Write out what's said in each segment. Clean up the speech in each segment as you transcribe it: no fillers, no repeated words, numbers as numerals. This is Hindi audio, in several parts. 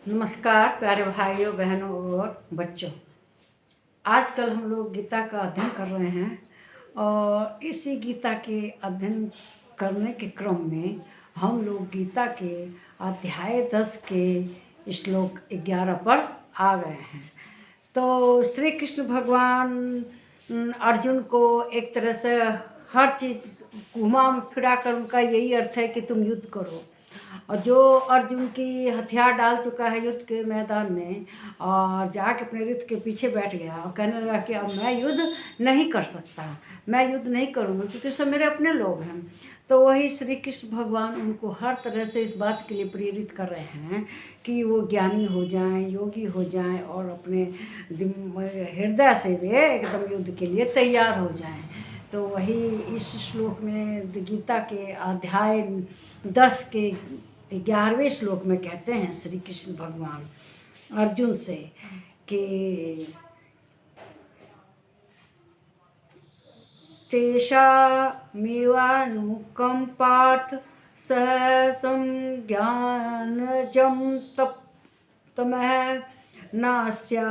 नमस्कार प्यारे भाइयों बहनों और बच्चों। आजकल हम लोग गीता का अध्ययन कर रहे हैं और इसी गीता के अध्ययन करने के क्रम में हम लोग गीता के अध्याय 10 के श्लोक 11 पर आ गए हैं। तो श्री कृष्ण भगवान अर्जुन को एक तरह से हर चीज़ घुमा फिरा कर उनका यही अर्थ है कि तुम युद्ध करो। और जो अर्जुन की हथियार डाल चुका है युद्ध के मैदान में और जाके अपने रथ के पीछे बैठ गया और कहने लगा कि अब मैं युद्ध नहीं कर सकता, मैं युद्ध नहीं करूँगा क्योंकि सब मेरे अपने लोग हैं। तो वही श्री कृष्ण भगवान उनको हर तरह से इस बात के लिए प्रेरित कर रहे हैं कि वो ज्ञानी हो जाएं, योगी हो जाएं और अपने हृदय से वे एकदम युद्ध के लिए तैयार हो जाएं। तो वही इस श्लोक में गीता के अध्याय 10 के 11वें श्लोक में कहते हैं श्री कृष्ण भगवान अर्जुन से कि तेषामेवानुकम्पार्थ सहसं ज्ञानजं तमः नास्याम्यात्म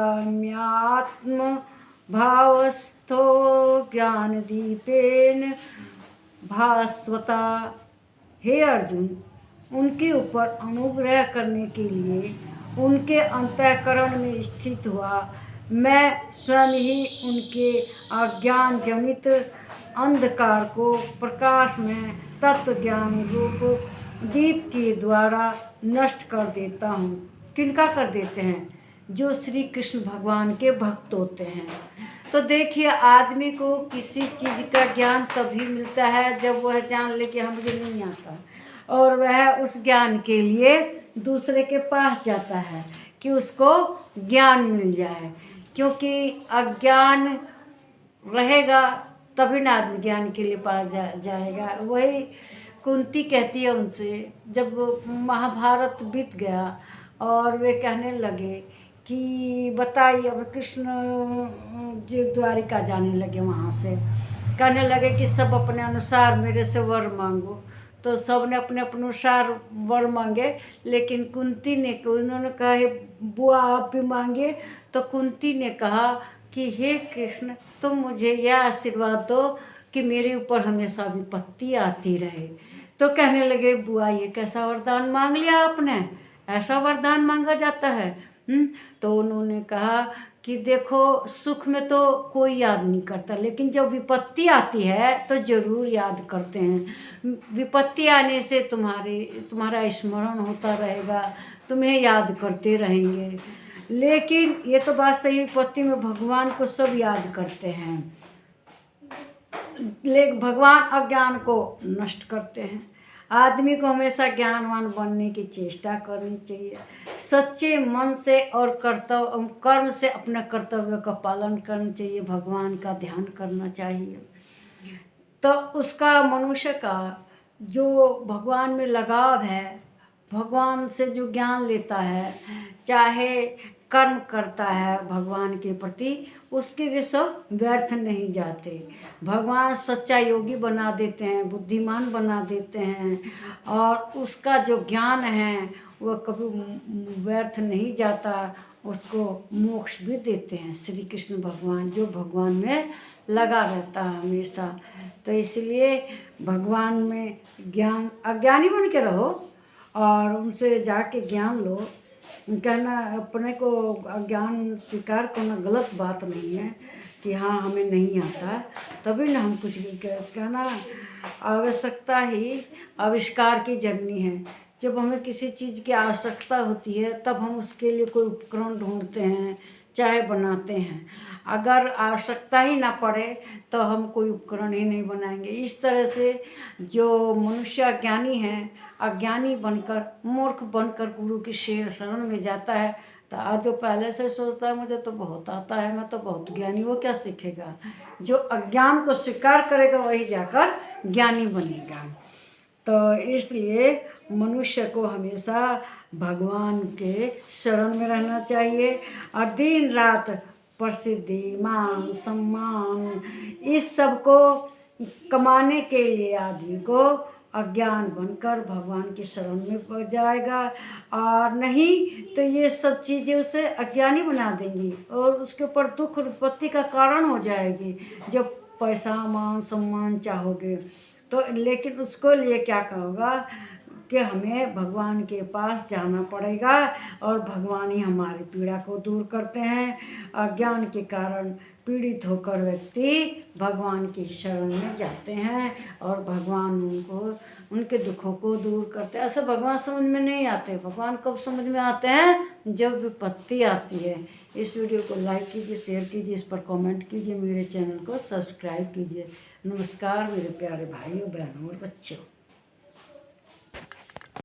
भावस्थो ज्ञानदीपेन भास्वता। हे अर्जुन, उनके ऊपर अनुग्रह करने के लिए उनके अंतःकरण में स्थित हुआ मैं स्वयं ही उनके अज्ञान जनित अंधकार को प्रकाश में तत्व ज्ञान रूप दीप के द्वारा नष्ट कर देता हूँ। किनका कर देते हैं? जो श्री कृष्ण भगवान के भक्त होते हैं। तो देखिए, आदमी को किसी चीज़ का ज्ञान तभी मिलता है जब वह जान ले कि हाँ मुझे नहीं आता, और वह उस ज्ञान के लिए दूसरे के पास जाता है कि उसको ज्ञान मिल जाए। क्योंकि अज्ञान रहेगा तभी ना आदमी ज्ञान के लिए पास जाएगा। वही कुंती कहती है उनसे, जब महाभारत बीत गया और वे कहने लगे कि बताइए, अब कृष्ण जी द्वारिका जाने लगे, वहाँ से कहने लगे कि सब अपने अनुसार मेरे से वर मांगो। तो सब ने अपने अपने अनुसार वर मांगे, लेकिन कुंती ने उन्होंने कहा हे बुआ आप भी मांगे। तो कुंती ने कहा कि हे कृष्ण, तुम मुझे यह आशीर्वाद दो कि मेरे ऊपर हमेशा विपत्ति आती रहे। तो कहने लगे बुआ ये कैसा वरदान मांग लिया आपने, ऐसा वरदान मांगा जाता है। तो उन्होंने कहा कि देखो, सुख में तो कोई याद नहीं करता, लेकिन जब विपत्ति आती है तो ज़रूर याद करते हैं। विपत्ति आने से तुम्हारा स्मरण होता रहेगा, तुम्हें याद करते रहेंगे। लेकिन ये तो बात सही, विपत्ति में भगवान को सब याद करते हैं, लेकिन भगवान अज्ञान को नष्ट करते हैं। आदमी को हमेशा ज्ञानवान बनने की चेष्टा करनी चाहिए, सच्चे मन से और कर्म से अपने कर्तव्य का पालन करना चाहिए, भगवान का ध्यान करना चाहिए। तो उसका मनुष्य का जो भगवान में लगाव है, भगवान से जो ज्ञान लेता है, चाहे कर्म करता है भगवान के प्रति, उसके वे सब व्यर्थ नहीं जाते। भगवान सच्चा योगी बना देते हैं, बुद्धिमान बना देते हैं, और उसका जो ज्ञान है वह कभी व्यर्थ नहीं जाता, उसको मोक्ष भी देते हैं श्री कृष्ण भगवान, जो भगवान में लगा रहता है हमेशा। तो इसलिए भगवान में ज्ञान, अज्ञानी बन के रहो और उनसे जाके ज्ञान लो। कहना अपने को अज्ञान स्वीकार करना गलत बात नहीं है कि हाँ हमें नहीं आता, तभी ना हम कुछ कहना। आवश्यकता ही आविष्कार की जननी है। जब हमें किसी चीज़ की आवश्यकता होती है तब हम उसके लिए कोई उपकरण ढूंढते हैं, चाहे बनाते हैं। अगर आवश्यकता ही ना पड़े तो हम कोई उपकरण ही नहीं बनाएंगे। इस तरह से जो मनुष्य अज्ञानी है, अज्ञानी बनकर, मूर्ख बनकर गुरु की शरण में जाता है, तो आज जो पहले से सोचता है मुझे तो बहुत आता है, मैं तो बहुत ज्ञानी, वो क्या सीखेगा? जो अज्ञान को स्वीकार करेगा वही जाकर ज्ञानी बनेगा। तो इसलिए मनुष्य को हमेशा भगवान के शरण में रहना चाहिए और दिन रात प्रसिद्धि, मान सम्मान, इस सब को कमाने के लिए आदमी को अज्ञान बनकर भगवान की शरण में पड़ जाएगा, और नहीं तो ये सब चीज़ें उसे अज्ञानी बना देंगी और उसके ऊपर दुख और विपत्ति का कारण हो जाएगी। जब पैसा मान सम्मान चाहोगे तो, लेकिन उसको लिए क्या होगा कि हमें भगवान के पास जाना पड़ेगा, और भगवान ही हमारी पीड़ा को दूर करते हैं। अज्ञान के कारण पीड़ित होकर व्यक्ति भगवान की शरण में जाते हैं और भगवान उनको उनके दुखों को दूर करते हैं। ऐसा भगवान समझ में नहीं आते। भगवान कब समझ में आते हैं? जब विपत्ति आती है। इस वीडियो को लाइक कीजिए, शेयर कीजिए, इस पर कमेंट कीजिए, मेरे चैनल को सब्सक्राइब कीजिए। नमस्कार मेरे प्यारे भाइयों, बहनों और बच्चों।